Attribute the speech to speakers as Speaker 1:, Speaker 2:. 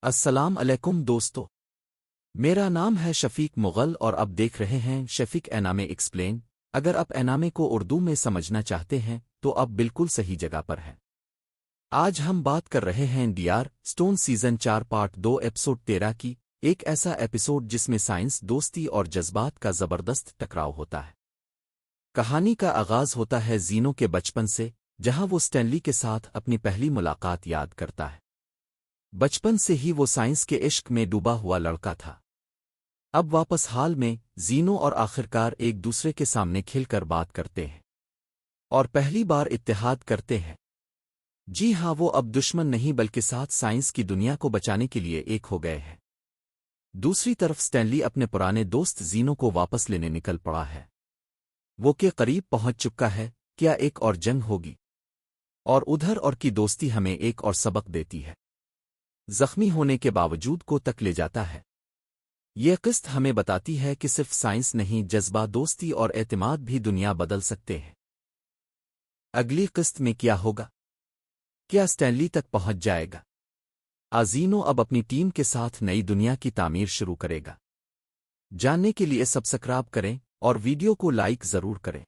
Speaker 1: السلام علیکم دوستو، میرا نام ہے شفیق مغل اور اب دیکھ رہے ہیں شفیق انامے ایکسپلین۔ اگر آپ انامے کو اردو میں سمجھنا چاہتے ہیں تو اب بالکل صحیح جگہ پر ہے۔ آج ہم بات کر رہے ہیں ڈیار سٹون سیزن 4 پارٹ 2 ایپیسوڈ 13 کی، ایک ایسا ایپیسوڈ جس میں سائنس، دوستی اور جذبات کا زبردست ٹکراؤ ہوتا ہے۔ کہانی کا آغاز ہوتا ہے زینو کے بچپن سے، جہاں وہ سٹینلی کے ساتھ اپنی پہلی ملاقات یاد کرتا ہے۔ بچپن سے ہی وہ سائنس کے عشق میں ڈوبا ہوا لڑکا تھا۔ اب واپس حال میں زینو اور آخرکار ایک دوسرے کے سامنے کھل کر بات کرتے ہیں اور پہلی بار اتحاد کرتے ہیں۔ جی ہاں، وہ اب دشمن نہیں بلکہ ساتھ سائنس کی دنیا کو بچانے کے لیے ایک ہو گئے ہیں۔ دوسری طرف سٹینلی اپنے پرانے دوست زینو کو واپس لینے نکل پڑا ہے۔ وہ کے قریب پہنچ چکا ہے، کیا ایک اور جنگ ہوگی؟ اور ادھر اور کی دوستی ہمیں ایک اور سبق دیتی ہے، زخمی ہونے کے باوجود کو تک لے جاتا ہے۔ یہ قسط ہمیں بتاتی ہے کہ صرف سائنس نہیں، جذبہ، دوستی اور اعتماد بھی دنیا بدل سکتے ہیں۔ اگلی قسط میں کیا ہوگا؟ کیا سٹینلی تک پہنچ جائے گا؟ زینو اب اپنی ٹیم کے ساتھ نئی دنیا کی تعمیر شروع کرے گا؟ جاننے کے لیے سبسکرائب کریں اور ویڈیو کو لائک ضرور کریں۔